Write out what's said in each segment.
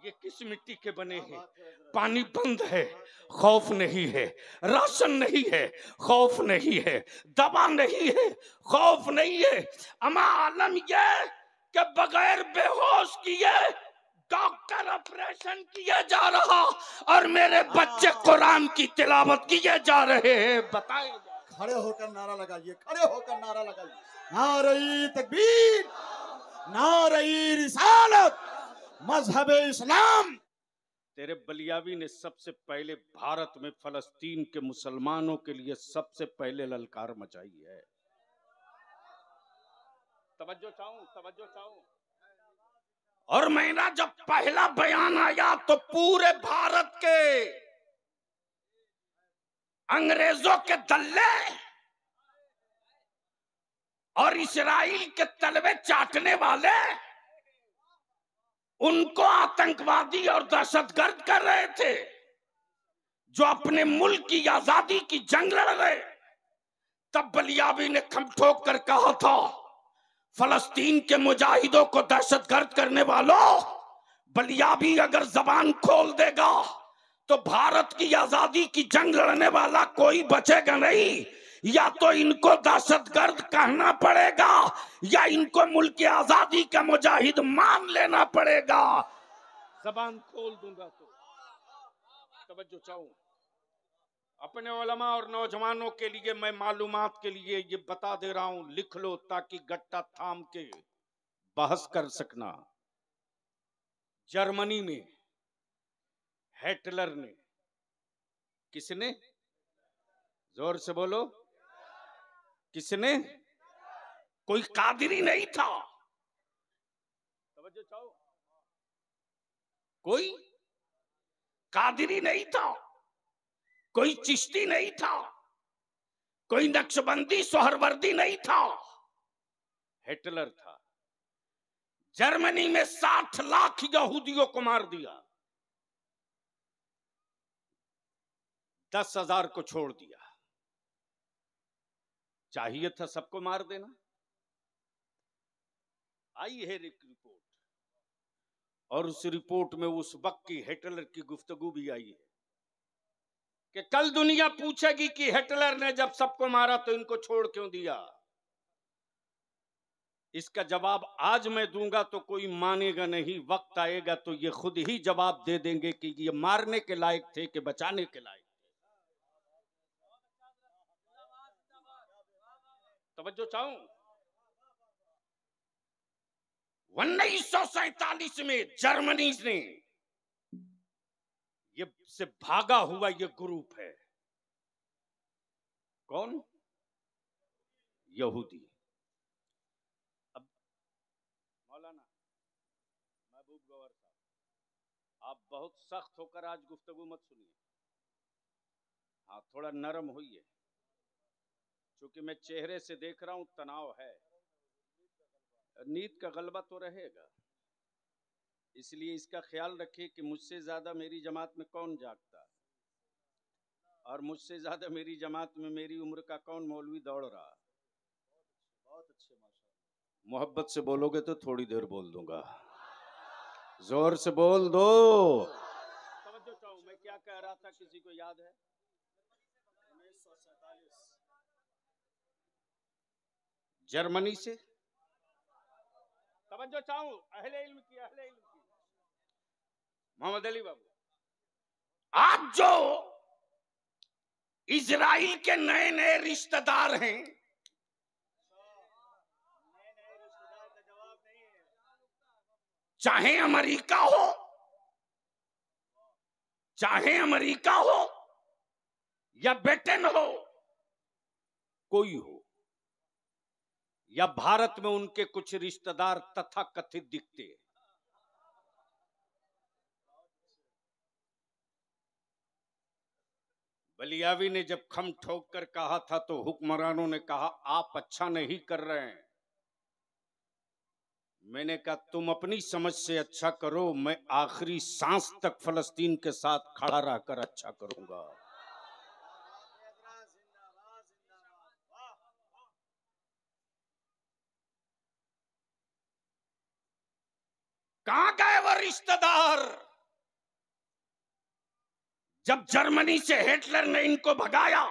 ये किस मिट्टी के बने हैं? पानी बंद है, खौफ नहीं है। राशन नहीं है, खौफ नहीं है। दवा नहीं है, खौफ नहीं है। अमा आलम ये कि बगैर बेहोश किए डॉक्टर ऑपरेशन किए जा रहा और मेरे बच्चे कुरान की तिलावत किए जा रहे हैं। बताएं, खड़े होकर नारा लगाइए, खड़े होकर नारा लगाइए। नारे तकबीर, नारे रिसालत, मजहब इस्लाम। तेरे बलियावी ने सबसे पहले भारत में फलस्तीन के मुसलमानों के लिए सबसे पहले ललकार मचाई है। तवज्जो चाहूं। और मेरा जब पहला बयान आया तो पूरे भारत के अंग्रेजों के दल्ले और इस्राइल के तलवे चाटने वाले उनको आतंकवादी और दहशतगर्द कर रहे थे जो अपने मुल्क की आजादी की जंग लड़ रहे। तब बलियावी ने खम ठोक कर कहा था, फलस्तीन के मुजाहिदों को दहशतगर्द करने वालों, बलियावी अगर जबान खोल देगा तो भारत की आजादी की जंग लड़ने वाला कोई बचेगा नहीं। या तो इनको दहशतगर्द कहना पड़ेगा या इनको मुल्क की आजादी का मुजाहिद मान लेना पड़ेगा। जबान खोल दूंगा तो तवज्जो चाहूं। अपने उलमा और नौजवानों के लिए मैं मालूमात के लिए ये बता दे रहा हूं, लिख लो ताकि गट्टा थाम के बहस कर सकना। जर्मनी में हिटलर ने, किसने? जोर से बोलो, किसने? कोई कादिरी नहीं था। तवज्जो चाहो, कोई कादिरी नहीं था, कोई चिश्ती नहीं था, कोई नक्शबंदी सोहरवर्दी नहीं था। हिटलर था। जर्मनी में 60 लाख यहूदियों को मार दिया, 10,000 को छोड़ दिया। चाहिए था सबको मार देना। आई है रिपोर्ट, और उस रिपोर्ट में उस वक्त की हिटलर की गुफ्तगू भी आई है कि कल दुनिया पूछेगी कि हिटलर ने जब सबको मारा तो इनको छोड़ क्यों दिया। इसका जवाब आज मैं दूंगा तो कोई मानेगा नहीं, वक्त आएगा तो ये खुद ही जवाब दे देंगे कि ये मारने के लायक थे कि बचाने के लायक थे। तवज्जो चाहूं। 1947 में जर्मनी ने ये से भागा हुआ ये ग्रुप है, कौन? यहूदी। अब मौलाना महबूब गौहर साहब, आप बहुत सख्त होकर आज गुफ्तगू मत सुनिए। हाँ, थोड़ा नरम होइए, क्योंकि मैं चेहरे से देख रहा हूं तनाव है। नींद का गलबा तो रहेगा, इसलिए इसका ख्याल रखिए कि मुझसे ज्यादा मेरी जमात में कौन जागता, और मुझसे ज्यादा मेरी जमात में मेरी उम्र का कौन मौलवी दौड़ रहा। बहुत अच्छे माशाअल्लाह। मोहब्बत से बोलोगे तो थोड़ी देर बोल दूंगा, जोर से बोल दो। समझो चाहूं मैं क्या कह रहा था, किसी को याद है? 1947 जर्मनी से। तवज्जो चाहूं, अहले इल्म की मोहम्मद अली बाबू, आज जो इजराइल के नए नए रिश्तेदार हैं, चाहे अमेरिका हो या ब्रिटेन हो, कोई हो, या भारत में उनके कुछ रिश्तेदार तथाकथित दिखते, बलियावी ने जब खम ठोक कर कहा था तो हुक्मरानों ने कहा आप अच्छा नहीं कर रहे हैं। मैंने कहा तुम अपनी समझ से अच्छा करो, मैं आखिरी सांस तक फलस्तीन के साथ खड़ा रहकर अच्छा करूंगा। कहां गए वो रिश्तेदार जब जर्मनी से हिटलर ने इनको भगाया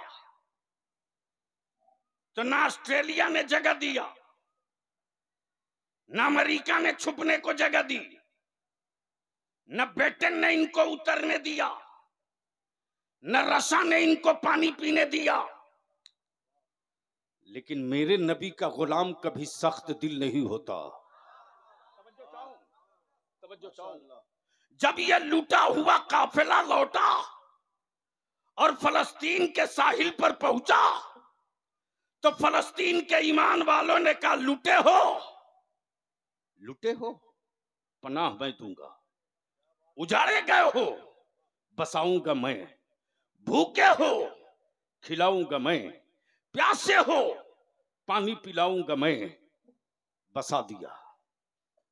तो ना ऑस्ट्रेलिया ने जगह दिया, ना अमेरिका ने छुपने को जगह दी, न ब्रिटेन ने इनको उतरने दिया, न रशिया ने इनको पानी पीने दिया। लेकिन मेरे नबी का गुलाम कभी सख्त दिल नहीं होता। जब यह लूटा हुआ काफिला लौटा और फलस्तीन के साहिल पर पहुंचा तो फलस्तीन के ईमान वालों ने कहा, लूटे हो पनाह मैं दूंगा, उजाड़े गए हो बसाऊंगा मैं, भूखे हो खिलाऊंगा मैं, प्यासे हो पानी पिलाऊंगा मैं। बसा दिया।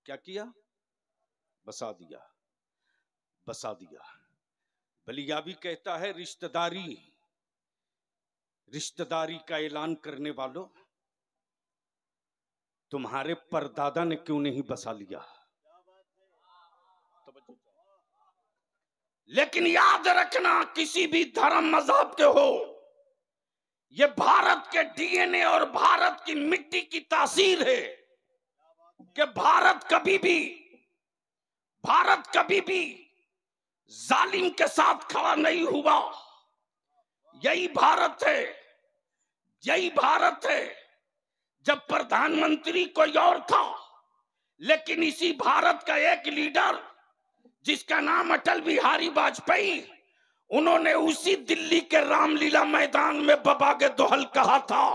क्या किया? बसा दिया। बलियाबी कहता है, रिश्तेदारी का ऐलान करने वालों, तुम्हारे परदादा ने क्यों नहीं बसा लिया? लेकिन याद रखना, किसी भी धर्म मजहब के हो, ये भारत के डीएनए और भारत की मिट्टी की तासीर है कि भारत कभी भी जालिम के साथ खड़ा नहीं हुआ। यही भारत है जब प्रधानमंत्री कोई और था, लेकिन इसी भारत का एक लीडर जिसका नाम अटल बिहारी वाजपेयी, उन्होंने उसी दिल्ली के रामलीला मैदान में बबागे दोहल कहा था,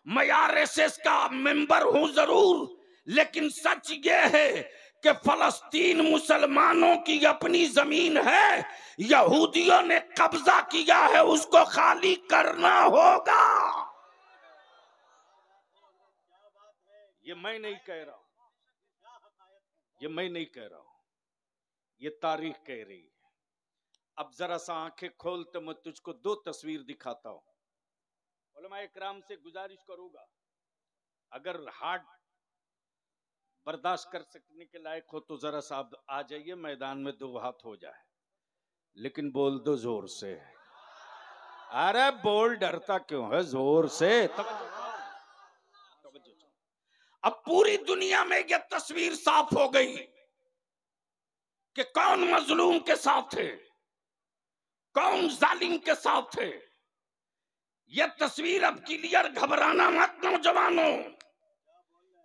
मैं आरएसएस का मेंबर हूं जरूर, लेकिन सच ये है कि फलस्तीन मुसलमानों की अपनी जमीन है, यहूदियों ने कब्जा किया है, उसको खाली करना होगा। ये मैं नहीं कह रहा हूं, ये तारीख कह रही है। अब जरा सा आंखें खोल तो मैं तुझको दो तस्वीर दिखाता हूं। उलमा इकराम से गुजारिश करूंगा, अगर हार्ट बर्दाश्त कर सकने के लायक हो तो जरा सा आ जाइए मैदान में, दो हाथ हो जाए, लेकिन बोल दो जोर से। अरे बोल, डरता क्यों है? जोर से। अब पूरी दुनिया में यह तस्वीर साफ हो गई कि कौन मजलूम के साथ है, कौन जालिम के साथ है। यह तस्वीर अब क्लियर, घबराना मत नौजवानों,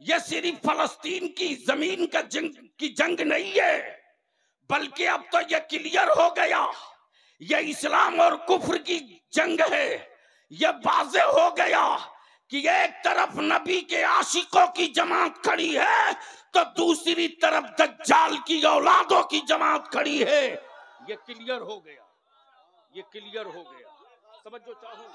यह सिर्फ फलस्तीन की जमीन की जंग नहीं है, बल्कि अब तो यह क्लियर हो गया, यह इस्लाम और कुफ्र की जंग है। यह वाज़ेह हो गया कि एक तरफ नबी के आशिकों की जमात खड़ी है तो दूसरी तरफ दज्जाल की औलादों की जमात खड़ी है। ये क्लियर हो गया। समझो चाहूं,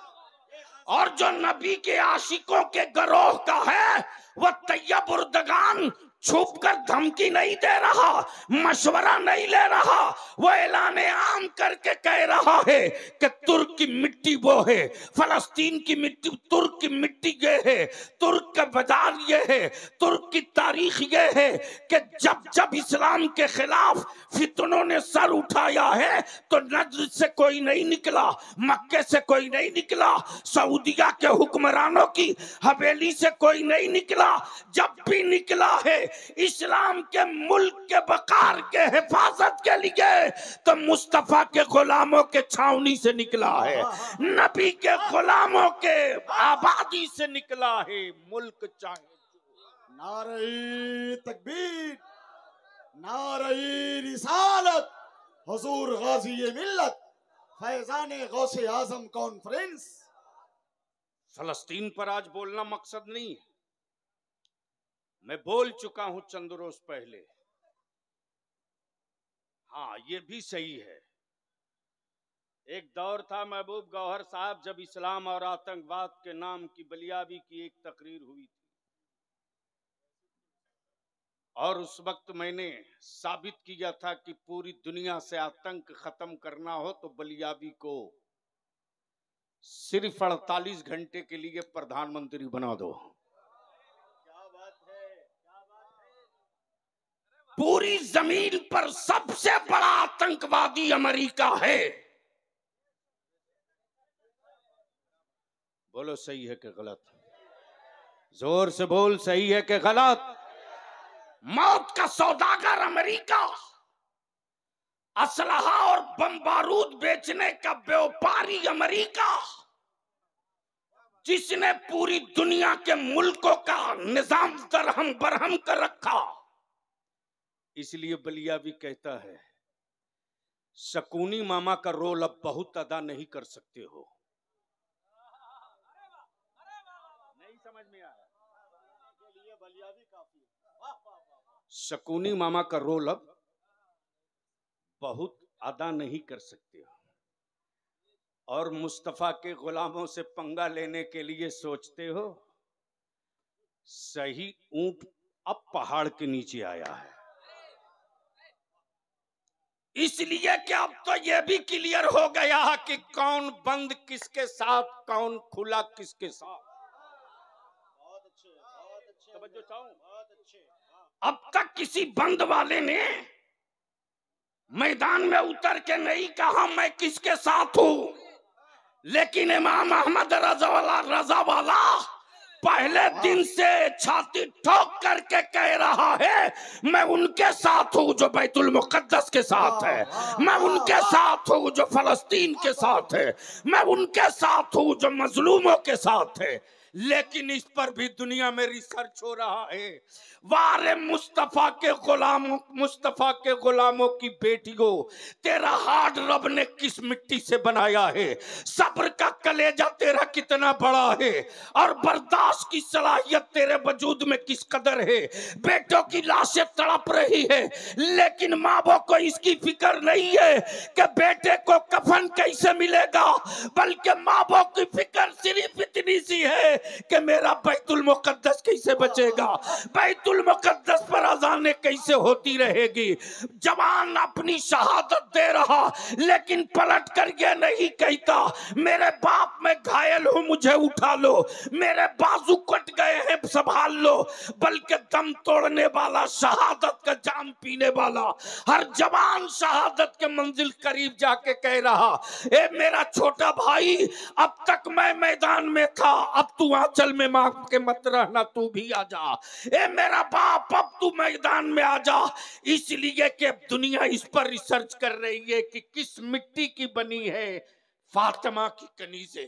और जो नबी के आशिकों के गिरोह का है वह तैयब उर्दगान छुप कर धमकी नहीं दे रहा, मशवरा नहीं ले रहा, वो ऐलान आम करके कह रहा है कि तुर्क की मिट्टी वो है, फलस्तीन की मिट्टी, तुर्क की मिट्टी ये है, तुर्क का बाजार ये है, तुर्क की तारीख ये है कि जब जब इस्लाम के खिलाफ फितनों ने सर उठाया है तो नजर से कोई नहीं निकला, मक्के से कोई नहीं निकला, सऊदिया के हुक्मरानों की हवेली से कोई नहीं निकला, जब भी निकला है इस्लाम के मुल्क के वकार के हिफाजत के लिए तो मुस्तफा के गुलामों के छावनी से निकला है, नबी के गुलामों के आबादी से निकला है। मुल्क चाहे नारे तकबीर, नारे रिसालत, हुजूर गाजी मिल्लत, फैजान गौसे आजम कॉन्फ्रेंस। फलस्तीन पर आज बोलना मकसद नहीं है, मैं बोल चुका हूं चंद रोज पहले। हाँ, ये भी सही है, एक दौर था महबूब गौहर साहब जब इस्लाम और आतंकवाद के नाम की बलियाबी की एक तकरीर हुई थी, और उस वक्त मैंने साबित किया था कि पूरी दुनिया से आतंक खत्म करना हो तो बलियाबी को सिर्फ 48 घंटे के लिए प्रधानमंत्री बना दो। पूरी जमीन पर सबसे बड़ा आतंकवादी अमेरिका है, बोलो सही है कि गलत? जोर से बोल, सही है कि गलत? मौत का सौदागर अमेरिका, असलहा और बम बारूद बेचने का व्यापारी अमेरिका, जिसने पूरी दुनिया के मुल्कों का निजाम दरहम बरहम कर रखा। इसलिए बलिया भी कहता है, शकुनी मामा का रोल अब बहुत अदा नहीं कर सकते हो। नहीं समझ में आया? बलिया भी काफी, शकुनी मामा का रोल अब बहुत अदा नहीं कर सकते हो, और मुस्तफा के गुलामों से पंगा लेने के लिए सोचते हो। सही ऊंट अब पहाड़ के नीचे आया है। इसलिए कि अब तो यह भी क्लियर हो गया कि कौन बंद किसके साथ, कौन खुला किसके साथ। बहुत अच्छे, तवज्जो चाहूं। अब तक किसी बंद वाले ने मैदान में उतर के नहीं कहा मैं किसके साथ हूं, लेकिन इमाम अहमद रजा वाला पहले दिन से छाती ठोक करके कह रहा है, मैं उनके साथ हूं जो बैतुल मुकद्दस के साथ है, मैं उनके साथ हूं जो फलस्तीन के साथ है, मैं उनके साथ हूं जो मजलूमों के साथ है। लेकिन इस पर भी दुनिया में रिसर्च हो रहा है। वारे मुस्तफा के गुलामों की बेटियों, तेरा हार्ट रब ने किस मिट्टी से बनाया है, सब्र का कलेजा तेरा कितना बड़ा है, और बर्दाश्त की सलाहियत तेरे वजूद में किस कदर है। बेटों की लाशें तड़प रही है, लेकिन माँ बाप को इसकी फिक्र नहीं है कि बेटे को कफन कैसे मिलेगा, बल्कि माँ बाप की फिक्र सिर्फ इतनी सी है कि मेरा बैतुल मुकद्दस कैसे बचेगा, बैतुल मुकद्दस पर अज़ानें कैसे होती रहेगी। जवान अपनी शहादत दे रहा, लेकिन पलट कर ये नहीं कहता मेरे बाप में घायल हूं मुझे उठा लो, मेरे बाजू कट गए हैं संभाल लो, बल्कि दम तोड़ने वाला, शहादत का जाम पीने वाला हर जवान शहादत के मंजिल करीब जाके कह रहा, ए मेरा छोटा भाई, अब तक मैं मैदान में था, अब तू आंचल में मां के मत रहना, तू भी आ जा। ए मेरा बाप, अब तू मैदान में आ जा। इसलिए कि दुनिया इस पर रिसर्च कर रही है कि किस मिट्टी की बनी है फातिमा की कनीज़ें,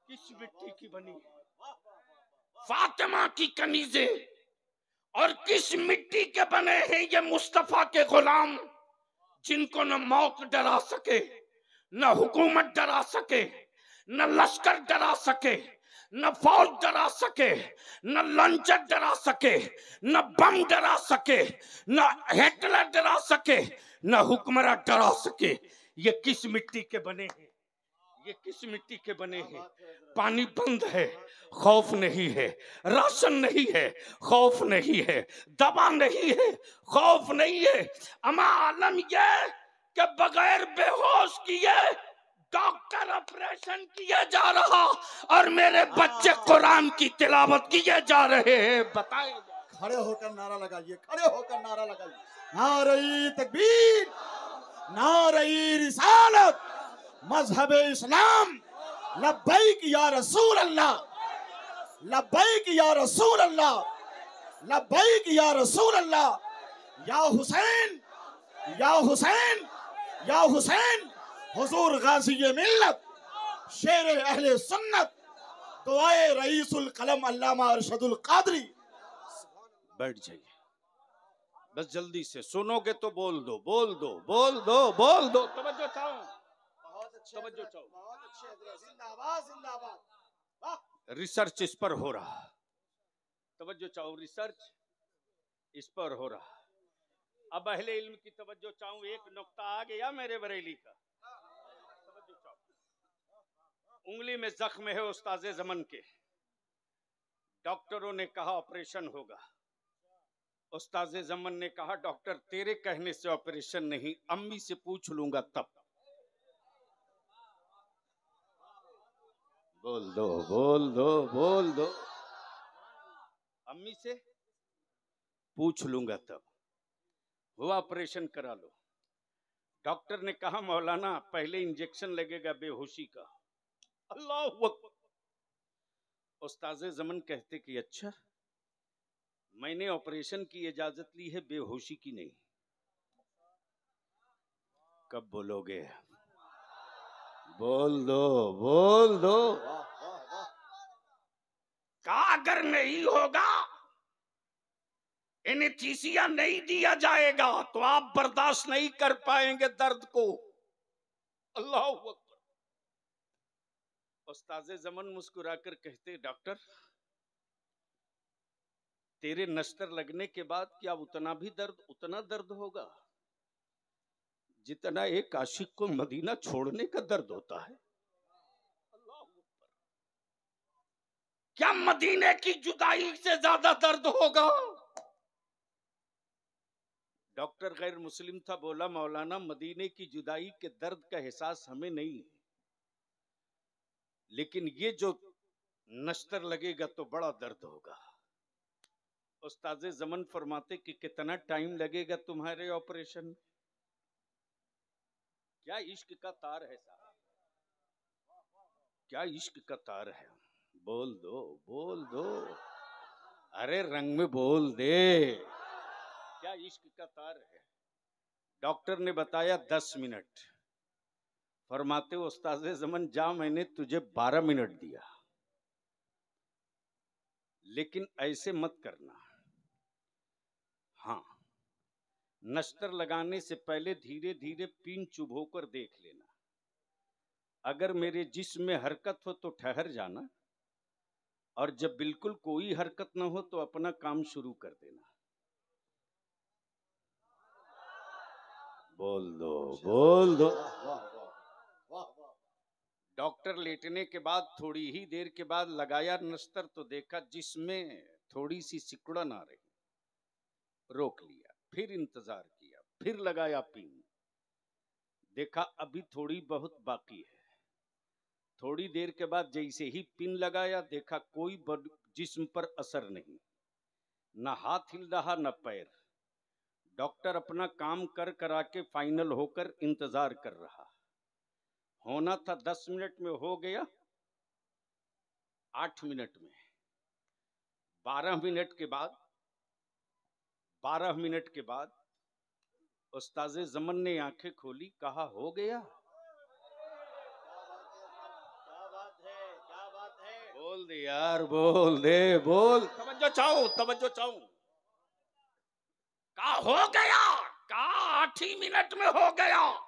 किस मिट्टी की बनी है फातिमा की कनीज़ें, और किस मिट्टी के बने हैं ये मुस्तफा के गुलाम, जिनको न मौत डरा सके, न हुकूमत डरा सके, न लश्कर डरा सके, न फौज डरा सके, न लंचर डरा सके, न बम डरा सके, न हिटलर डरा सके, न हुक्मरान डरा सके। ये किस मिट्टी के बने हैं, ये किस मिट्टी के बने हैं? पानी बंद है, खौफ नहीं है, राशन नहीं है, खौफ नहीं है, दवा नहीं है, खौफ नहीं है। अमा आलम ये कि बगैर बेहोश किए डॉक्टर ऑपरेशन किए जा रहा, और मेरे बच्चे कुरान की तिलावत किए जा रहे हैं। बताएं, खड़े होकर नारा लगाइए, खड़े होकर नारा लगाइए, नारे तकबीर, नारे रिसालत, मजहब इस्लाम, लब्बैक या रसूल अल्लाह, लब्बैक या रसूल अल्लाह, लब्बैक या रसूल अल्लाह, या हुसैन, या हुसैन, या हुसैन, हुजूर गाजी मिल्लत, शेर अहले सुन्नत, दुआए रईसुल कलम अल्लामा अरशदुल कादरी। बैठ जाइए, बस जल्दी से सुनोगे तो बोल दो, बोल दो, बोल दो, बोल दो। तवज्जो चाहूं, तवज्जो चाहूं। जिंदाबाद, जिंदाबाद। रिसर्च इस पर हो रहा, तवज्जो चाहूं, रिसर्च इस पर हो रहा। अब अहले इल्म की तवज्जो चाहूं, एक नुक्ता आ गया मेरे बरेली का, तवज्जो चाहूं। उंगली में जख्म है उस्ताज़े ज़मन के, डॉक्टरों ने कहा ऑपरेशन होगा, उस्ताज़े ज़मन ने कहा डॉक्टर तेरे कहने से ऑपरेशन नहीं, अम्मी से पूछ लूंगा तब। बोल दो, बोल दो, बोल दो, अम्मी से पूछ लूंगा तब। हुआ ऑपरेशन, करा लो। डॉक्टर ने कहा मौलाना पहले इंजेक्शन लगेगा बेहोशी का, अल्लाह अकबर। उस्ताज़े ज़मन कहते कि अच्छा, मैंने ऑपरेशन की इजाजत ली है, बेहोशी की नहीं। कब बोलोगे? बोल दो, बोल दो। का अगर नहीं होगा, एनेस्थीसिया नहीं दिया जाएगा तो आप बर्दाश्त नहीं कर पाएंगे दर्द को। अल्लाह अकबर। उस्ताज़े ज़मन मुस्कुराकर कहते, डॉक्टर तेरे नश्तर लगने के बाद क्या उतना दर्द होगा जितना एक आशिक को मदीना छोड़ने का दर्द होता है? अल्लाह अकबर। क्या मदीने की जुदाई से ज्यादा दर्द होगा? डॉक्टर गैर मुस्लिम था, बोला मौलाना मदीने की जुदाई के दर्द का एहसास हमें नहीं है, लेकिन ये जो नश्तर लगेगा तो बड़ा दर्द होगा। उस्ताज़े ज़मन फरमाते कि कितना टाइम लगेगा तुम्हारे ऑपरेशन में? क्या इश्क का तार है साहब, क्या इश्क का तार है। बोल दो, बोल दो, अरे रंग में बोल दे, क्या इश्क का तार है। डॉक्टर ने बताया 10 मिनट। फरमाते उस्ताज़े ज़मन जा, मैंने तुझे 12 मिनट दिया, लेकिन ऐसे मत करना। हाँ, नश्तर लगाने से पहले धीरे धीरे पीन चुभोकर देख लेना, अगर मेरे जिस्म में हरकत हो तो ठहर जाना, और जब बिल्कुल कोई हरकत न हो तो अपना काम शुरू कर देना। बोल दो, बोल दो। डॉक्टर लेटने के बाद थोड़ी ही देर के बाद लगाया नश्तर तो देखा जिसमें थोड़ी सी सिकुड़न आ रही। रोक लिया, फिर इंतजार किया, फिर लगाया पिन, देखा अभी थोड़ी बहुत बाकी है। थोड़ी देर के बाद जैसे ही पिन लगाया देखा कोई जिस्म पर असर नहीं, न हाथ हिल रहा न पैर। डॉक्टर अपना काम कर करा के फाइनल होकर इंतजार कर रहा। होना था 10 मिनट में, हो गया 8 मिनट में। 12 मिनट के बाद उस्ताज़े ज़मन ने आंखें खोली, कहा हो गया। बोल दे यार, बोल दे, बोल। तवज्जो चाहूं। का हो गया, का 8 ही मिनट में हो गया,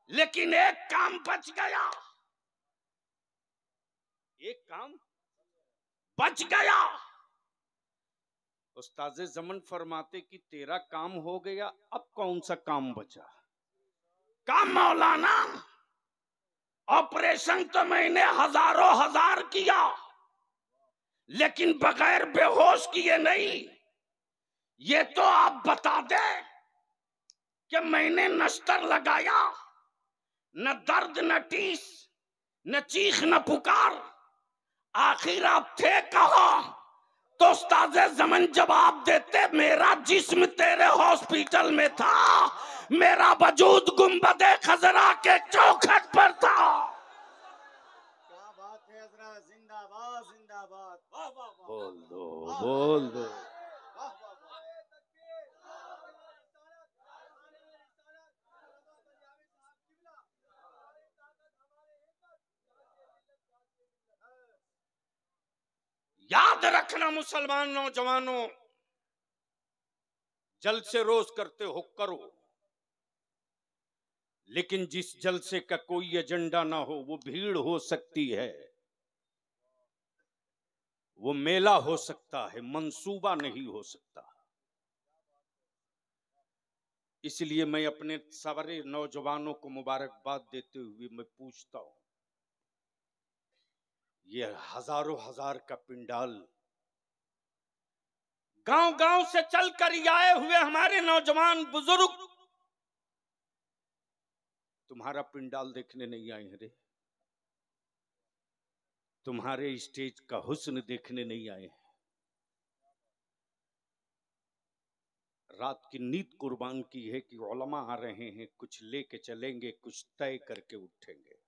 लेकिन एक काम बच गया, एक काम बच गया। उस्ताज़े ज़मन फरमाते कि तेरा काम हो गया, अब कौन सा काम बचा? काम मौलाना, ऑपरेशन तो मैंने हजारों हजार किया, लेकिन बगैर बेहोश किए नहीं। ये तो आप बता दे कि मैंने नश्तर लगाया, न दर्द न टीस, न चीख न पुकार, आखिर आप थे कहां? तो उस्ताज़े ज़मन जवाब देते, मेरा जिस्म तेरे हॉस्पिटल में था, मेरा वजूद गुंबदे खजरा के चौखट पर था। क्या बात है हजरत, जिंदाबाद जिंदाबाद। वाह वाह वाह। बोल दो, बोल दो। वाह वाह वाह। याद रखना मुसलमान नौजवानों, जलसे रोज करते हो करो, लेकिन जिस जलसे का कोई एजेंडा ना हो वो भीड़ हो सकती है, वो मेला हो सकता है, मंसूबा नहीं हो सकता। इसलिए मैं अपने सारे नौजवानों को मुबारकबाद देते हुए मैं पूछता हूं, ये हजारों हजार का पिंडाल, गांव गांव से चलकर आए हुए हमारे नौजवान बुजुर्ग तुम्हारा पिंडाल देखने नहीं आए हैं रे, तुम्हारे स्टेज का हुस्न देखने नहीं आए हैं। रात की नींद कुर्बान की है कि उलमा आ रहे हैं, कुछ लेके चलेंगे, कुछ तय करके उठेंगे।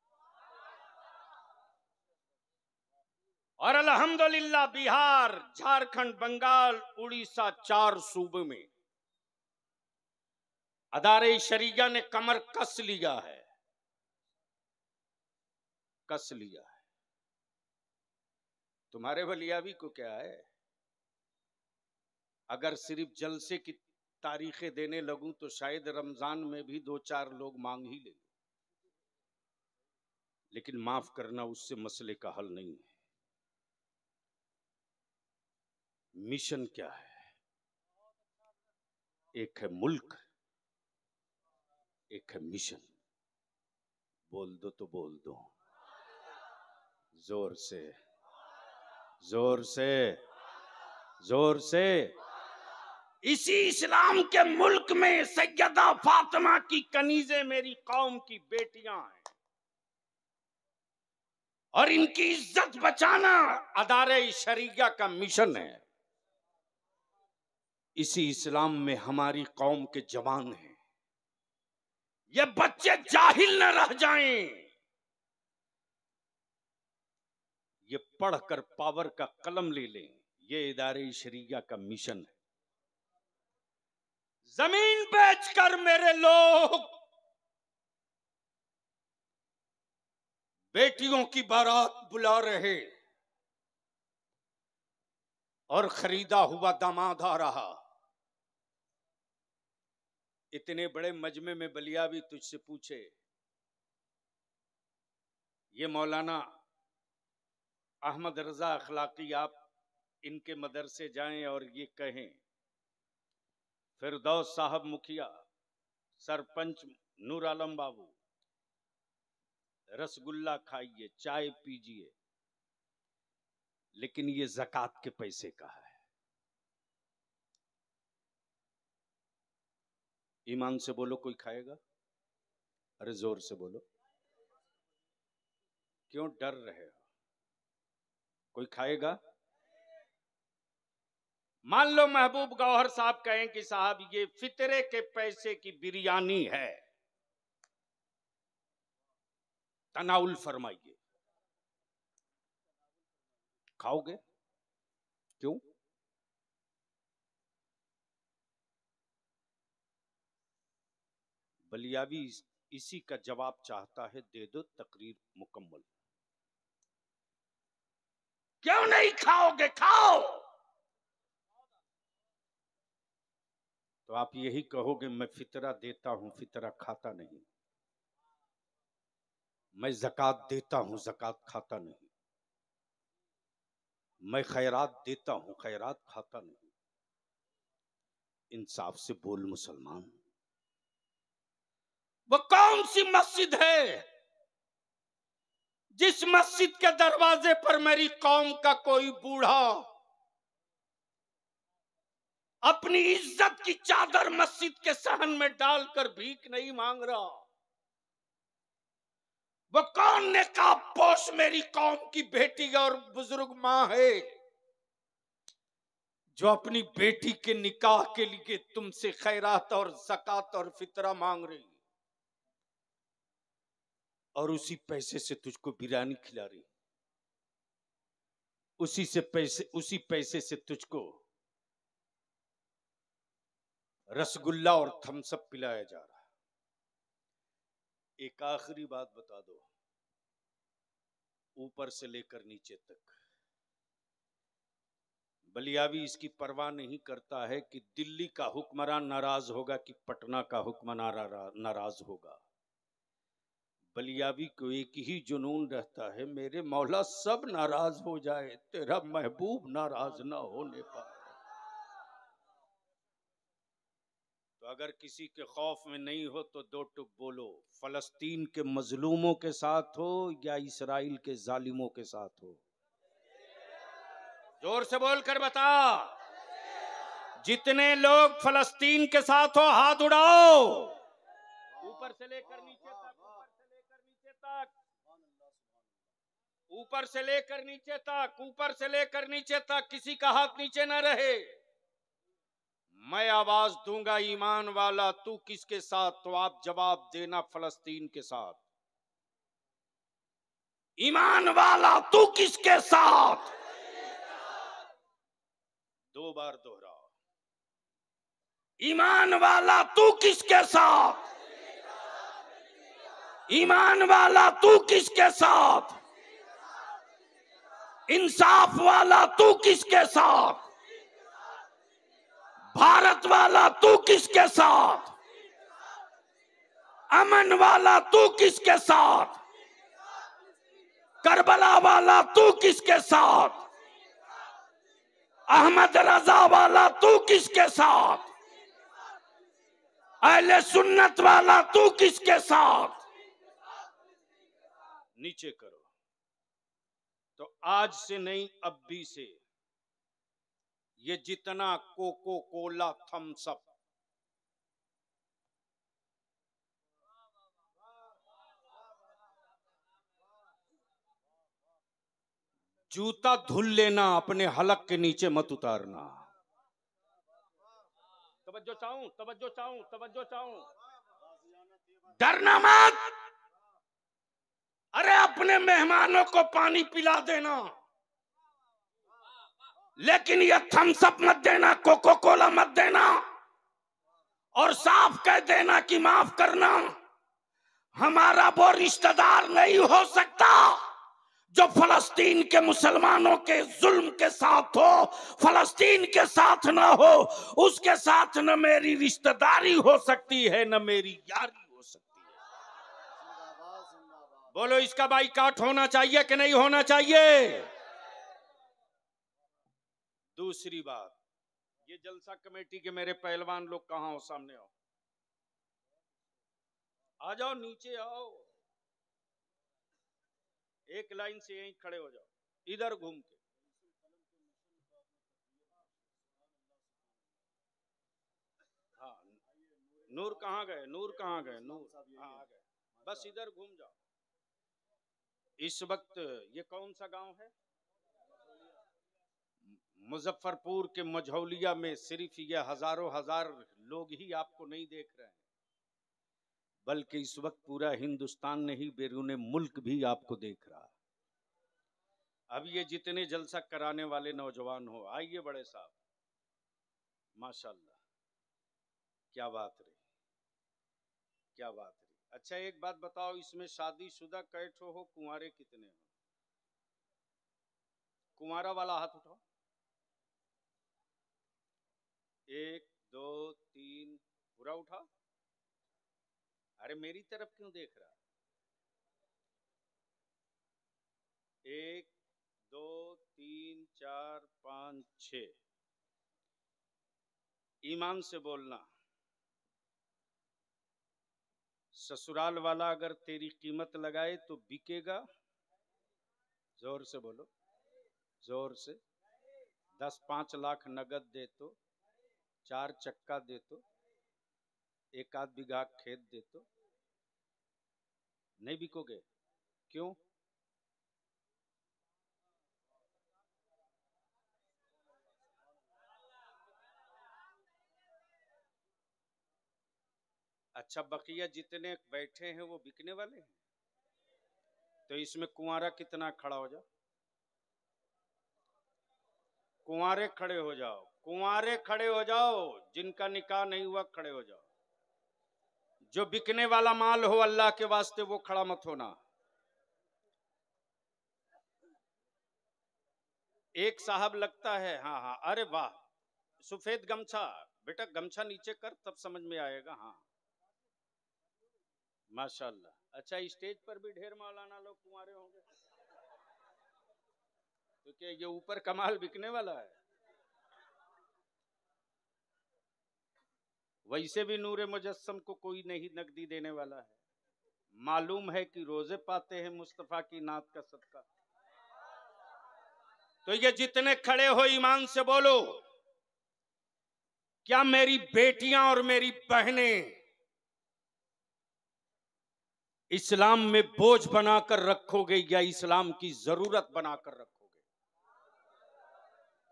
और अल्हम्दुलिल्लाह बिहार, झारखंड, बंगाल, उड़ीसा 4 सूबे में अदारे शरिया ने कमर कस लिया है, कस लिया है। तुम्हारे बलियावी को क्या है? अगर सिर्फ जलसे की तारीखें देने लगूं तो शायद रमजान में भी 2-4 लोग मांग ही ले, लेकिन माफ करना उससे मसले का हल नहीं है। मिशन क्या है? एक है मुल्क, एक है मिशन। बोल दो तो बोल दो, जोर से, जोर से, जोर से। इसी इस्लाम के मुल्क में सैयदा फातिमा की कनीज़ें मेरी कौम की बेटियां हैं, और इनकी इज्जत बचाना अदारे शरिया का मिशन है। इसी इस्लाम में हमारी कौम के जवान हैं। ये बच्चे जाहिल न रह जाएं, ये पढ़कर पावर का कलम ले लें। ये इदारे शरिया का मिशन है। जमीन बेचकर मेरे लोग बेटियों की बारात बुला रहे, और खरीदा हुआ दामाद आ रहा। इतने बड़े मजमे में बलियावी तुझसे पूछे, ये मौलाना अहमद रजा अखलाकी, आप इनके मदरसे जाएं और ये कहें, फिरदौस साहब मुखिया, सरपंच नूर आलम बाबू, रसगुल्ला खाइए, चाय पीजिए, लेकिन ये ज़कात के पैसे का है। ईमान से बोलो, कोई खाएगा? अरे जोर से बोलो, क्यों डर रहे हो? कोई खाएगा? मान लो महबूब गौहर साहब कहें कि साहब ये फितरे के पैसे की बिरयानी है, तनाउल फरमाइए, खाओगे? क्यों? बलियावी इसी का जवाब चाहता है, दे दो तकरीर मुकम्मल। क्यों नहीं खाओगे? खाओ। तो आप यही कहोगे, मैं फितरा देता हूं, फितरा खाता नहीं। मैं ज़कात देता हूं, ज़कात खाता नहीं। मैं खैरात देता हूं, खैरात खाता नहीं। इंसाफ से बोल मुसलमान, वो कौन सी मस्जिद है जिस मस्जिद के दरवाजे पर मेरी कौम का कोई बूढ़ा अपनी इज्जत की चादर मस्जिद के सहन में डालकर भीख नहीं मांग रहा? वो कौन नेकाब पोश मेरी कौम की बेटी और बुजुर्ग मां है जो अपनी बेटी के निकाह के लिए तुमसे खैरात और ज़कात और फितरा मांग रही, और उसी पैसे से तुझको बिरयानी खिला रही, उसी पैसे से तुझको रसगुल्ला और थम्सअप पिलाया जा रहा है। एक आखिरी बात बता दो, ऊपर से लेकर नीचे तक बलियावी इसकी परवाह नहीं करता है कि दिल्ली का हुक्मरान नाराज होगा कि पटना का हुक्मरान नाराज होगा। बलियावी को एक ही जुनून रहता है, मेरे मौला सब नाराज हो जाए, तेरा महबूब नाराज ना होने पाए। तो अगर किसी के खौफ में नहीं हो तो 2 टुक बोलो, फलस्तीन के मजलूमों के साथ हो या इसराइल के जालिमों के साथ हो? जोर से बोलकर बता। जितने लोग फलस्तीन के साथ हो हाथ उड़ाओ, ऊपर से लेकर नीचे तक, ऊपर से लेकर नीचे तक, ऊपर से लेकर नीचे तक, किसी का हाथ नीचे ना रहे। मैं आवाज दूंगा ईमान वाला, तू किसके साथ? तो आप जवाब देना, फलस्तीन के साथ। ईमान वाला तू किसके साथ? दो बार दोहराओ, ईमान वाला तू किसके साथ? ईमान वाला तू किसके साथ? इंसाफ वाला तू किसके साथ? भारत वाला तू किसके साथ? अमन वाला तू किसके साथ? करबला वाला तू किसके साथ? अहमद रजा वाला तू किसके साथ? अहले सुन्नत वाला तू किसके साथ? नीचे करो। तो आज से नहीं, अब भी से ये जितना कोको कोला थम्स अप जूता धुल लेना, अपने हलक के नीचे मत उतारना। तवज्जो चाहूं, तवज्जो चाहूं, तवज्जो चाहूं। डरना मत। अरे अपने मेहमानों को पानी पिला देना, लेकिन ये थम्स अप मत देना, कोको कोला मत देना, और साफ कह देना कि माफ करना, हमारा वो रिश्तेदार नहीं हो सकता जो फलस्तीन के मुसलमानों के जुल्म के साथ हो, फलस्तीन के साथ ना हो, उसके साथ न मेरी रिश्तेदारी हो सकती है, न मेरी यारी हो सकती है। बोलो, इसका बाइकाट होना चाहिए कि नहीं होना चाहिए? दूसरी बात, ये जलसा कमेटी के मेरे पहलवान लोग कहां हो? सामने आओ, आ जाओ, नीचे आओ, एक लाइन से यहीं खड़े हो जाओ, इधर घूम के। हाँ, नूर कहाँ गए? नूर कहाँ गए? नूर हाँ आ गए, बस इधर घूम जाओ। इस वक्त ये कौन सा गांव है? मुजफ्फरपुर के मझौलिया में सिर्फ ये हजारों हजार लोग ही आपको नहीं देख रहे हैं, बल्कि इस वक्त पूरा हिंदुस्तान नहीं, बैरून मुल्क भी आपको देख रहा है। अब ये जितने जलसा कराने वाले नौजवान हो, आइए बड़े साहब, माशाल्लाह, क्या बात रही, क्या बात रही। अच्छा एक बात बताओ, इसमें शादीशुदा कैठो हो, कुंवारे कितने हो? कुंवारा वाला हाथ उठाओ। 1 2 3, पूरा उठा। अरे मेरी तरफ क्यों देख रहा? 1 2 3 4 5 6। ईमान से बोलना, ससुराल वाला अगर तेरी कीमत लगाए तो बिकेगा? जोर से बोलो, जोर से। 10-5 लाख नगद दे तो, 4 चक्का दे तो, 1 आध बीघा खेत दे तो नहीं बिकोगे? क्यों? अच्छा, बकिया जितने बैठे हैं वो बिकने वाले हैं? तो इसमें कुंवारा कितना खड़ा हो जाओ, कुंवारे खड़े हो जाओ, कुंवारे खड़े हो जाओ, जिनका निकाह नहीं हुआ खड़े हो जाओ। जो बिकने वाला माल हो अल्लाह के वास्ते वो खड़ा मत होना। एक साहब लगता है, हाँ हाँ, अरे वाह, सफेद गमछा, बेटा गमछा नीचे कर तब समझ में आएगा। हाँ माशाल्लाह। अच्छा, स्टेज पर भी ढेर मौलाना लोग कुंवारे होंगे, तो क्या ये ऊपर कमाल बिकने वाला है? वैसे भी नूरे मुजस्सम को कोई नहीं नकदी देने वाला है, मालूम है कि रोजे पाते हैं मुस्तफा की नात का सदका। तो ये जितने खड़े हो ईमान से बोलो, क्या मेरी बेटियां और मेरी बहनें इस्लाम में बोझ बनाकर रखोगे या इस्लाम की जरूरत बनाकर रखोगे?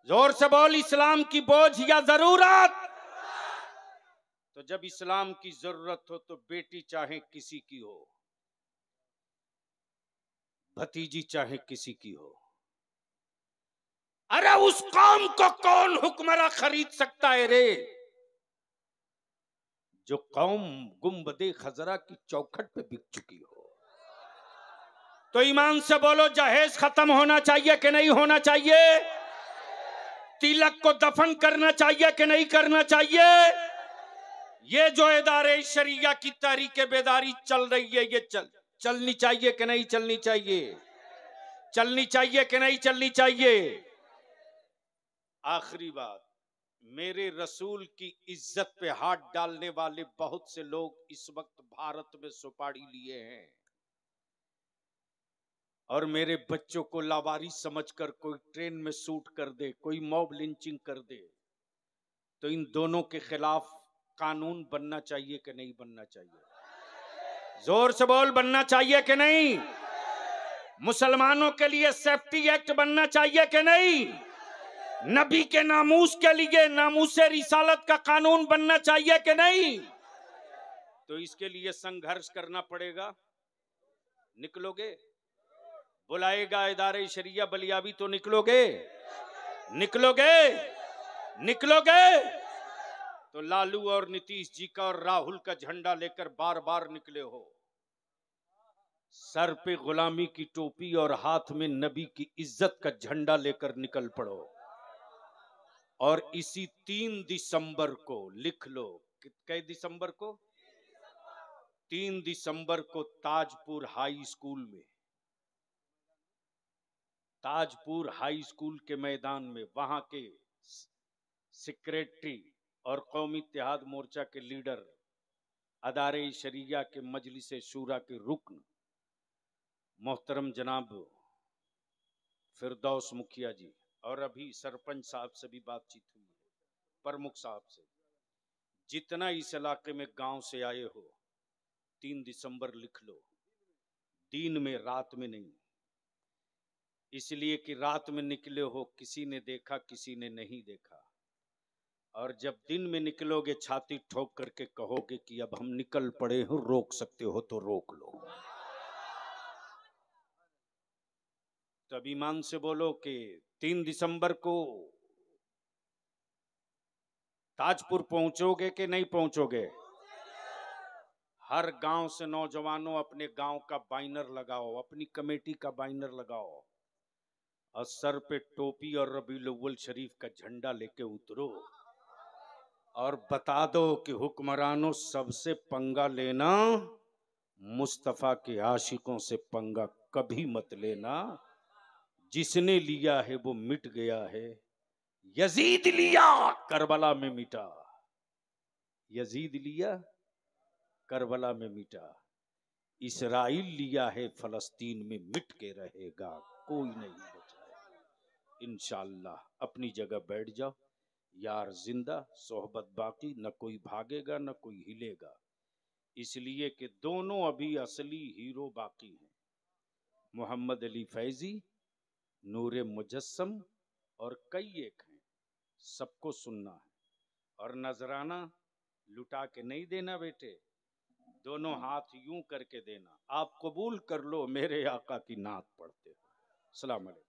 जोर से बोल, इस्लाम की बोझ या जरूरत? तो जब इस्लाम की जरूरत हो तो बेटी चाहे किसी की हो, भतीजी चाहे किसी की हो। अरे उस कौम को कौन हुक्मरान खरीद सकता है रे, जो कौम गुंबदे खजरा की चौखट पे बिक चुकी हो। तो ईमान से बोलो, जहेज खत्म होना चाहिए कि नहीं होना चाहिए? तिलक को दफन करना चाहिए कि नहीं करना चाहिए? ये जो इदारे शरिया की तहरीक बेदारी चल रही है, ये चलनी चाहिए कि नहीं चलनी चाहिए? चलनी चाहिए कि नहीं चलनी चाहिए? आखिरी बात, मेरे रसूल की इज्जत पे हाथ डालने वाले बहुत से लोग इस वक्त भारत में सुपारी लिए हैं, और मेरे बच्चों को लावारिस समझकर कोई ट्रेन में शूट कर दे, कोई मॉब लिंचिंग कर दे, तो इन दोनों के खिलाफ कानून बनना चाहिए कि नहीं बनना चाहिए? जोर से बोल, बनना चाहिए कि नहीं? मुसलमानों के लिए सेफ्टी एक्ट बनना चाहिए कि नहीं? नबी के नामूस के लिए नामूसे रिसालत का कानून बनना चाहिए कि नहीं? तो इसके लिए संघर्ष करना पड़ेगा। निकलोगे? बुलाएगा इदारे शरिया बलियाबी तो निकलोगे? निकलोगे? निकलोगे? तो लालू और नीतीश जी का और राहुल का झंडा लेकर बार बार निकले हो, सर पे गुलामी की टोपी और हाथ में नबी की इज्जत का झंडा लेकर निकल पड़ो। और इसी 3 दिसंबर को लिख लो, कितने दिसंबर को? 3 दिसंबर को ताजपुर हाई स्कूल में, ताजपुर हाई स्कूल के मैदान में वहां के सेक्रेटरी और कौमी इत्तेहाद मोर्चा के लीडर, अदारे शरिया के मजलिस शूरा के रुकन मोहतरम जनाब फिरदौस मुखिया जी, और अभी सरपंच साहब से भी बातचीत हुई है, प्रमुख साहब से, जितना इस इलाके में गांव से आए हो 3 दिसंबर लिख लो, दिन में, रात में नहीं। इसलिए कि रात में निकले हो, किसी ने देखा किसी ने नहीं देखा, और जब दिन में निकलोगे छाती ठोक करके कहोगे कि अब हम निकल पड़े हो, रोक सकते हो तो रोक लो। तब ईमान से बोलो कि 3 दिसंबर को ताजपुर पहुंचोगे कि नहीं पहुंचोगे? हर गांव से नौजवानों अपने गांव का बैनर लगाओ, अपनी कमेटी का बैनर लगाओ, और सर पे टोपी और रबीउल अव्वल शरीफ का झंडा लेके उतरो, और बता दो कि हुक्मरानों, सबसे पंगा लेना, मुस्तफा के आशिकों से पंगा कभी मत लेना। जिसने लिया है वो मिट गया है, यजीद लिया करबला में मिटा, यजीद लिया करबला में मिटा, इसराइल लिया है फलस्तीन में मिट के रहेगा, कोई नहीं बचाएगा। इंशाअल्लाह अपनी जगह बैठ जाओ, यार जिंदा, सोहबत बाकी, न कोई भागेगा न कोई हिलेगा, इसलिए कि दोनों अभी असली हीरो बाकी हैं, मोहम्मद अली फैजी, नूरे मुजस्सम, और कई एक हैं, सबको सुनना है, और नजराना लुटा के नहीं देना बेटे, दोनों हाथ यूं करके देना। आप कबूल कर लो, मेरे आका की नात पढ़ते हो। अस्सलाम वालेकुम।